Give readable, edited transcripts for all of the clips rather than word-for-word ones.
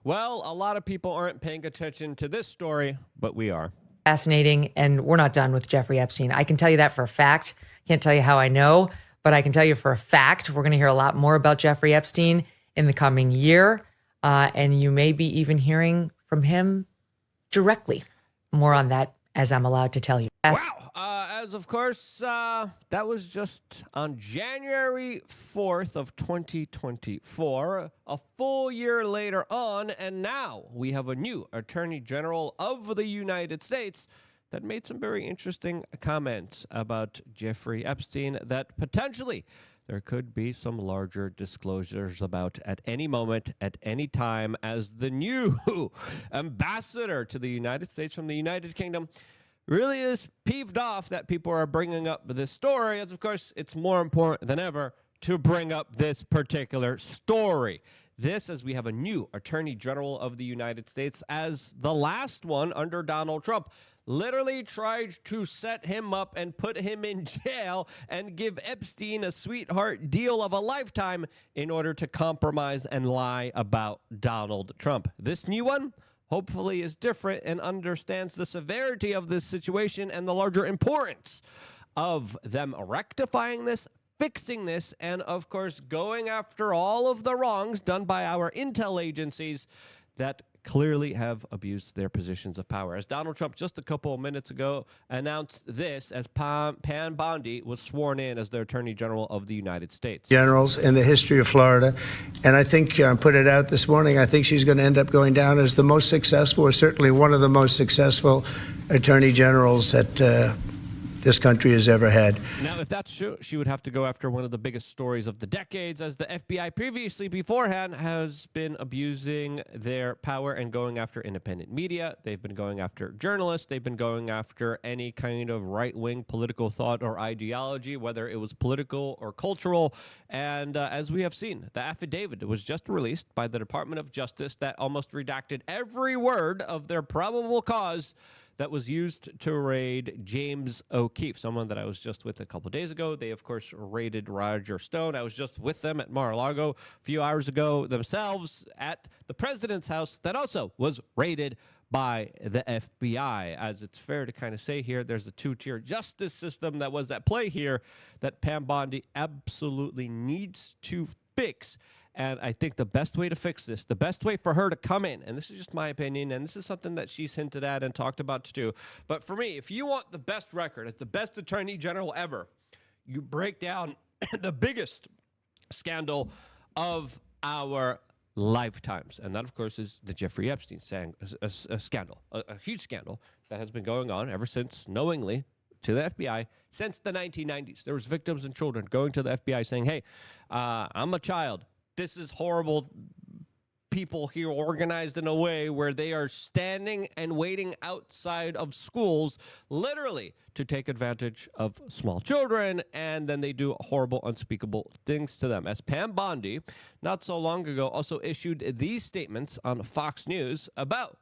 Well, a lot of people aren't paying attention to this story, but we are. Fascinating, and we're not done with Jeffrey Epstein. I can tell you that for a fact. Can't tell you how I know, but I can tell you for a fact we're going to hear a lot more about Jeffrey Epstein in the coming year, and you may be even hearing from him directly. More on that as I'm allowed to tell you. Wow. As of course, that was just on January 4th of 2024, a full year later on, and now we have a new Attorney General of the United States that made some very interesting comments about Jeffrey Epstein that potentially there could be some larger disclosures about at any moment, at any time, as the new ambassador to the United States from the United Kingdom really is peeved off that people are bringing up this story, as of course it's more important than ever to bring up this particular story. This, as we have a new Attorney General of the United States, as the last one under Donald Trump literally tried to set him up and put him in jail and give Epstein a sweetheart deal of a lifetime in order to compromise and lie about Donald Trump. This new one hopefully is different and understands the severity of this situation and the larger importance of them rectifying this, fixing this, and of course going after all of the wrongs done by our intel agencies that clearly have abused their positions of power. As Donald Trump just a couple of minutes ago announced this as Pam Bondi was sworn in as the Attorney General of the United States. Generals in the history of Florida. And I think, put it out this morning, I think she's going to end up going down as the most successful, or certainly one of the most successful attorney generals that this country has ever had. Now, if that's true, she would have to go after one of the biggest stories of the decades, as the FBI previously, beforehand, has been abusing their power and going after independent media. They've been going after journalists. They've been going after any kind of right-wing political thought or ideology, whether it was political or cultural. And as we have seen, the affidavit was just released by the Department of Justice that almost redacted every word of their probable cause that was used to raid James O'Keefe, someone that I was just with a couple of days ago. They, of course, raided Roger Stone. I was just with them at Mar-a-Lago a few hours ago themselves at the president's house that also was raided by the FBI. As it's fair to kind of say here, there's a two-tier justice system that was at play here that Pam Bondi absolutely needs to fix. And I think the best way to fix this, the best way for her to come in, and this is just my opinion, and this is something that she's hinted at and talked about too, but for me, if you want the best record, as the best attorney general ever, you break down the biggest scandal of our lifetimes. And that, of course, is the Jeffrey Epstein scandal, a huge scandal that has been going on ever since, knowingly, to the FBI since the 1990s. There was victims and children going to the FBI saying, hey, I'm a child. This is horrible. People here organized in a way where they are standing and waiting outside of schools, literally, to take advantage of small children, and then they do horrible, unspeakable things to them. As Pam Bondi, not so long ago, also issued these statements on Fox News about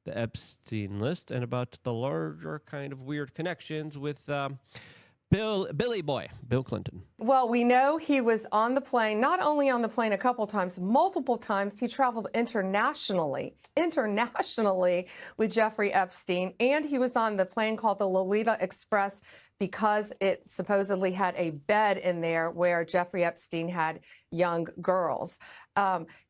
the Epstein list and about the larger kind of weird connections with Billy Boy, Bill Clinton. Well, we know he was on the plane, not only on the plane a couple times, multiple times. He traveled internationally with Jeffrey Epstein, and he was on the plane called the Lolita Express because it supposedly had a bed in there where Jeffrey Epstein had young girls.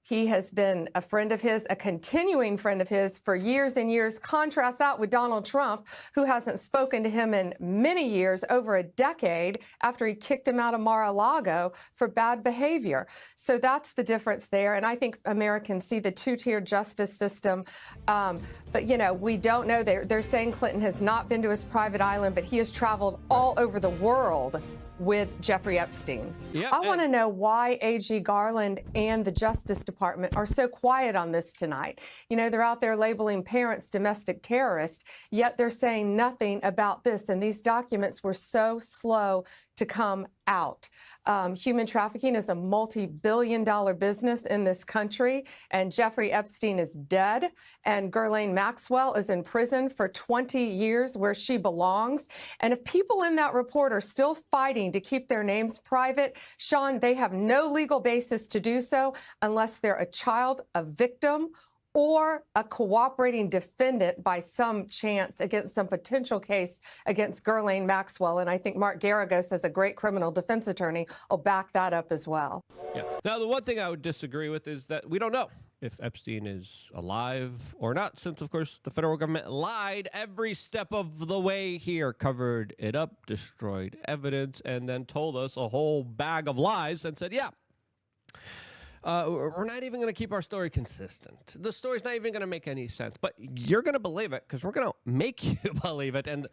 He has been a friend of his, a continuing friend of his for years and years. Contrast that with Donald Trump, who hasn't spoken to him in many years, over a decade, after he kicked him out of Mar-a-Lago for bad behavior. So that's the difference there. And I think Americans see the two-tier justice system. But, you know, we don't know. They're saying Clinton has not been to his private island, but he has traveled all over the world with Jeffrey Epstein. Yeah, I want to know why AG Garland and the Justice Department are so quiet on this tonight. You know, they're out there labeling parents domestic terrorists, yet they're saying nothing about this. And these documents were so slow to come out. Human trafficking is a multi-billion-dollar business in this country, and Jeffrey Epstein is dead, and Ghislaine Maxwell is in prison for 20 years where she belongs. And if people in that report are still fighting to keep their names private, Sean, they have no legal basis to do so unless they're a child, a victim, or a cooperating defendant by some chance against some potential case against Ghislaine Maxwell. And I think Mark Garagos, as a great criminal defense attorney, will back that up as well. Yeah. Now, the one thing I would disagree with is that we don't know if Epstein is alive or not, since, of course, the federal government lied every step of the way here, covered it up, destroyed evidence, and then told us a whole bag of lies and said, yeah, we're not even going to keep our story consistent. The story's not even going to make any sense, but you're going to believe it because we're going to make you believe it. And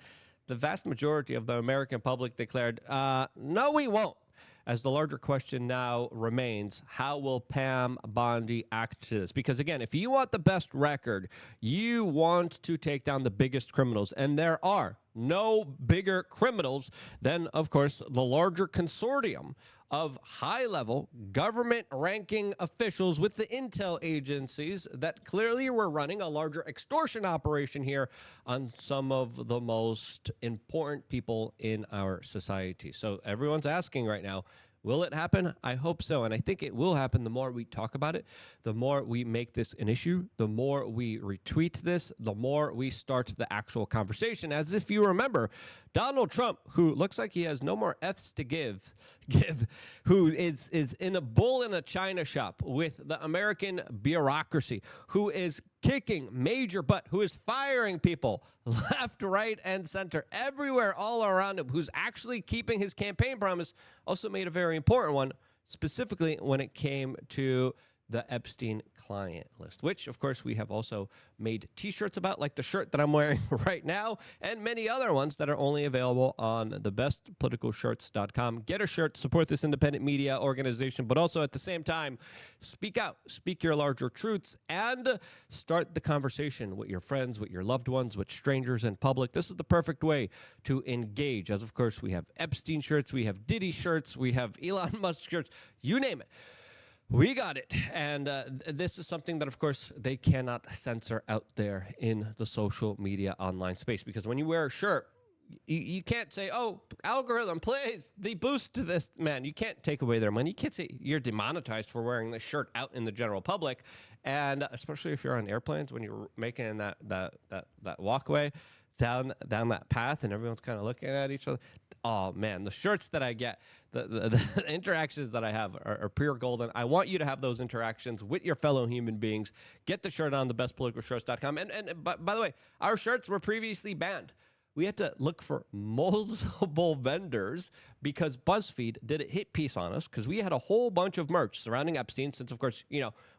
the vast majority of the American public declared, no, we won't. As the larger question now remains, how will Pam Bondi act to this? Because, again, if you want the best record, you want to take down the biggest criminals. And there are no bigger criminals than, of course, the larger consortium of high-level government-ranking officials with the intel agencies that clearly were running a larger extortion operation here on some of the most important people in our society. So everyone's asking right now, will it happen? I hope so, and I think it will happen. The more we talk about it, the more we make this an issue, the more we retweet this, the more we start the actual conversation. As if you remember, Donald Trump, who looks like he has no more F's to give, who is in a bull in a china shop with the American bureaucracy, who is kicking major butt, who is firing people left, right, and center, everywhere, all around him, who's actually keeping his campaign promise, also made a very important one, specifically when it came to the Epstein client list, which, of course, we have also made T-shirts about, like the shirt that I'm wearing right now, and many other ones that are only available on thebestpoliticalshirts.com. Get a shirt, support this independent media organization, but also at the same time, speak out, speak your larger truths, and start the conversation with your friends, with your loved ones, with strangers in public. This is the perfect way to engage, as, of course, we have Epstein shirts, we have Diddy shirts, we have Elon Musk shirts, you name it. We got it. And this is something that, of course, they cannot censor out there in the social media online space. Because when you wear a shirt, you can't say, oh, algorithm, please, the boost to this. Man, you can't take away their money. You can't say you're demonetized for wearing this shirt out in the general public. And especially if you're on airplanes, when you're making that walkway down that path and everyone's kind of looking at each other. Oh, man, the shirts that I get, the interactions that I have are pure golden. I want you to have those interactions with your fellow human beings. Get the shirt on thebestpoliticalshirts.com. And by the way, our shirts were previously banned. We had to look for multiple vendors because BuzzFeed did a hit piece on us because we had a whole bunch of merch surrounding Epstein since, of course,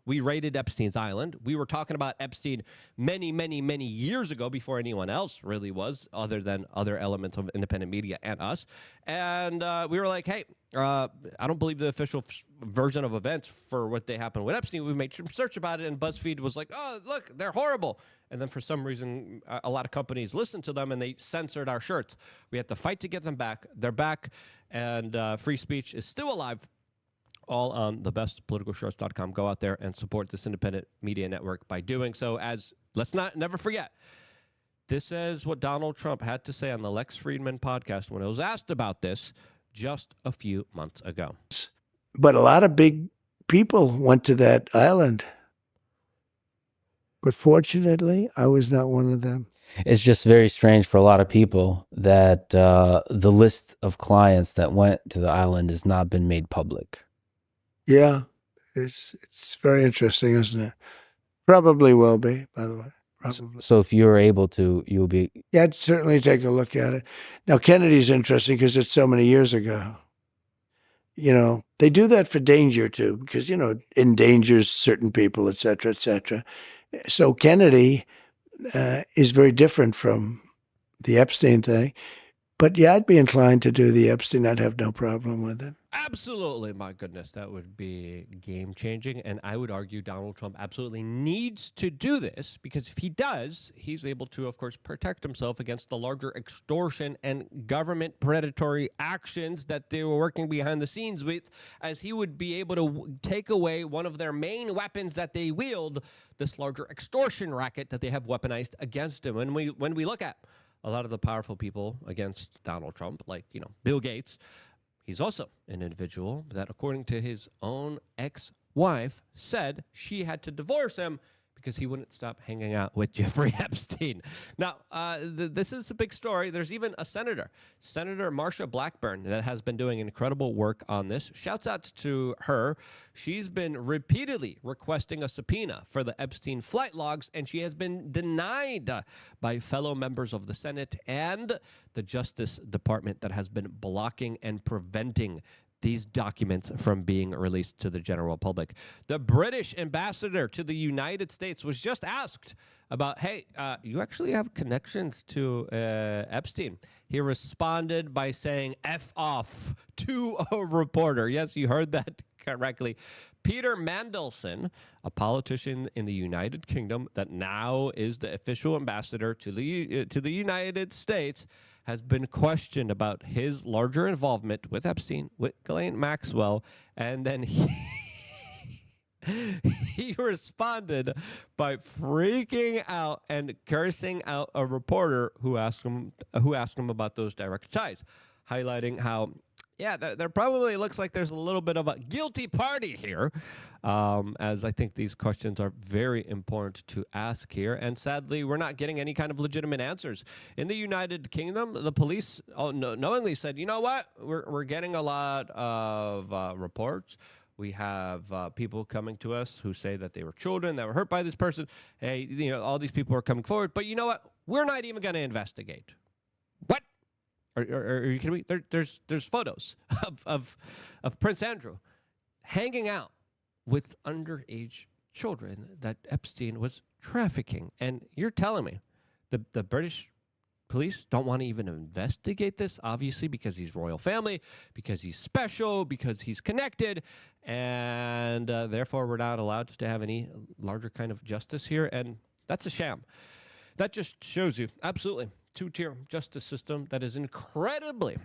we raided Epstein's island. We were talking about Epstein many, many, many years ago before anyone else really was, other than other elements of independent media and us. And we were like, hey, I don't believe the official version of events for what they happened with Epstein. We made some search about it, and BuzzFeed was like, oh, look, they're horrible. And then for some reason, a lot of companies listened to them, and they censored our shirts. We had to fight to get them back. They're back, and free speech is still alive, all on thebestpoliticalshirts.com. Go out there and support this independent media network by doing so. As let's never forget, this is what Donald Trump had to say on the Lex Friedman podcast when it was asked about this just a few months ago. But a lot of big people went to that island. But fortunately, I was not one of them. It's just very strange for a lot of people that the list of clients that went to the island has not been made public. Yeah, it's very interesting, isn't it? Probably will be, by the way. Probably. So if you're able to, you'll be... Yeah, I'd certainly take a look at it. Now, Kennedy's interesting because it's so many years ago. They do that for danger, too, because, endangers certain people, et cetera, et cetera. So Kennedy is very different from the Epstein thing. But yeah, I'd be inclined to do the Epstein. I'd have no problem with it. Absolutely. My goodness, that would be game-changing. And I would argue Donald Trump absolutely needs to do this because if he does, he's able to, of course, protect himself against the larger extortion and government predatory actions that they were working behind the scenes with, as he would be able to take away one of their main weapons that they wield, this larger extortion racket that they have weaponized against him. And when we look at a lot of the powerful people against Donald Trump, like, Bill Gates, he's also an individual that, according to his own ex-wife, said she had to divorce him because he wouldn't stop hanging out with Jeffrey Epstein. Now, this is a big story. There's even a senator, Senator Marsha Blackburn, that has been doing incredible work on this. Shouts out to her. She's been repeatedly requesting a subpoena for the Epstein flight logs, and she has been denied by fellow members of the Senate and the Justice Department that has been blocking and preventing these documents from being released to the general public. The British ambassador to the United States was just asked about, hey, you actually have connections to Epstein. He responded by saying F off to a reporter. Yes, you heard that correctly. Peter Mandelson, a politician in the United Kingdom that now is the official ambassador to the United States, has been questioned about his larger involvement with Epstein, with Ghislaine Maxwell, and then he responded by freaking out and cursing out a reporter who asked him about those direct ties, highlighting how, yeah, there probably looks like there's a little bit of a guilty party here, as I think these questions are very important to ask here. And sadly, we're not getting any kind of legitimate answers. In the United Kingdom, the police knowingly said, you know what, we're getting a lot of reports. We have people coming to us who say that they were children that were hurt by this person. Hey, all these people are coming forward. But you know what? We're not even going to investigate. What? Are you kidding me? There's photos of Prince Andrew hanging out with underage children that Epstein was trafficking. And you're telling me the British police don't want to even investigate this, obviously, because he's royal family, because he's special, because he's connected, and therefore we're not allowed to have any larger kind of justice here. And that's a sham. That just shows you, absolutely, two-tier justice system that is incredibly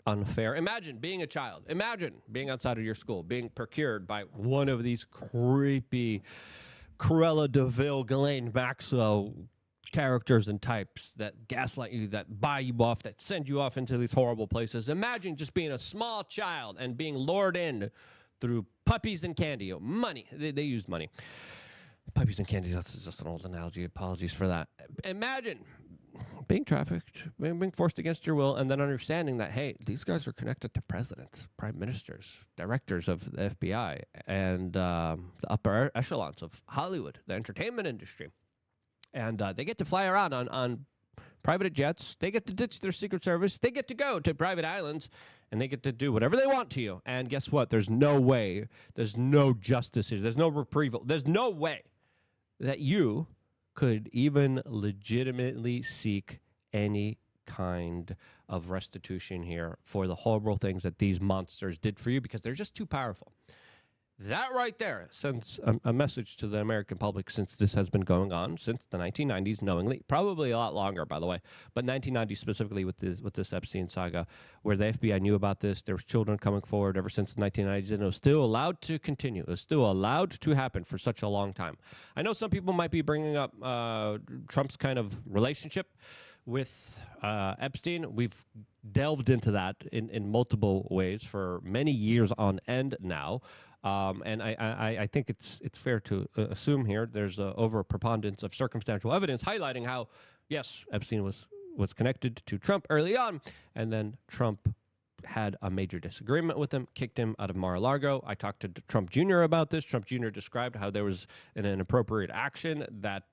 unfair. Imagine being a child. Imagine being outside of your school, being procured by one of these creepy Cruella de Vil, Ghislaine Maxwell characters and types that gaslight you, that buy you off, that send you off into these horrible places. Imagine just being a small child and being lured in through puppies and candy. Money. They used money. Puppies and candy, that's just an old analogy. Apologies for that. Imagine being trafficked, being forced against your will, and then understanding that, hey, these guys are connected to presidents, prime ministers, directors of the FBI, and the upper echelons of Hollywood, the entertainment industry. And they get to fly around on private jets. They get to ditch their Secret Service. They get to go to private islands, and they get to do whatever they want to you. And guess what? There's no way. There's no justice here. There's no reprieve. There's no way that you could even legitimately seek any kind of restitution here for the horrible things that these monsters did for you, because they're just too powerful. That right there sends a message to the American public, since this has been going on since the 1990s, knowingly, probably a lot longer, by the way, but 1990 specifically with this Epstein saga, where the FBI knew about this. There was children coming forward ever since the 1990s, and it was still allowed to continue. It was still allowed to happen for such a long time. I know some people might be bringing up Trump's kind of relationship with Epstein. We've delved into that in multiple ways for many years on end now. And I think it's fair to assume here there's over a preponderance of circumstantial evidence highlighting how, yes, Epstein was connected to Trump early on, and then Trump had a major disagreement with him, kicked him out of Mar-a-Lago. I talked to Trump Jr. about this. Trump Jr. described how there was an inappropriate action that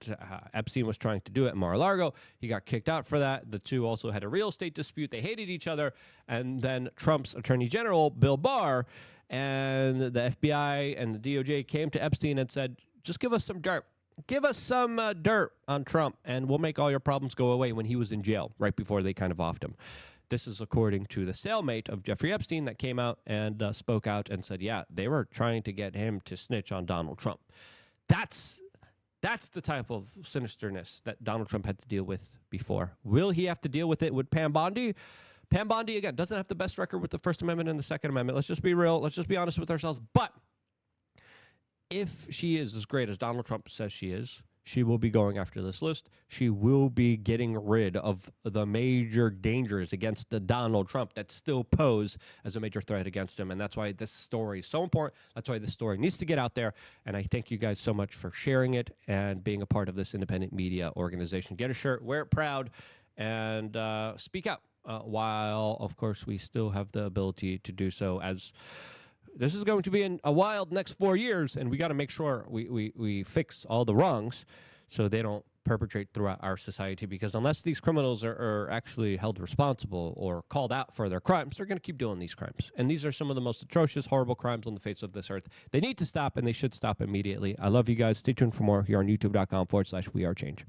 Epstein was trying to do at Mar-a-Lago. He got kicked out for that. The two also had a real estate dispute. They hated each other. And then Trump's Attorney General, Bill Barr, and the FBI and the DOJ came to Epstein and said, just give us some dirt. Give us some dirt on Trump, and we'll make all your problems go away, when he was in jail right before they kind of offed him. This is according to the cellmate of Jeffrey Epstein that came out and spoke out and said, yeah, they were trying to get him to snitch on Donald Trump. That's the type of sinisterness that Donald Trump had to deal with before. Will he have to deal with it with Pam Bondi? Pam Bondi, again, doesn't have the best record with the First Amendment and the Second Amendment. Let's just be real. Let's just be honest with ourselves. But if she is as great as Donald Trump says she is, she will be going after this list. She will be getting rid of the major dangers against the Donald Trump that still pose as a major threat against him. And that's why this story is so important. That's why this story needs to get out there. And I thank you guys so much for sharing it and being a part of this independent media organization. Get a shirt, wear it proud, and speak out while, of course, we still have the ability to do so, as this is going to be in a wild next 4 years, and we got to make sure we fix all the wrongs so they don't perpetrate throughout our society, because unless these criminals are actually held responsible or called out for their crimes, they're going to keep doing these crimes. And these are some of the most atrocious, horrible crimes on the face of this earth. They need to stop, and they should stop immediately. I love you guys. Stay tuned for more here on youtube.com/wearechange.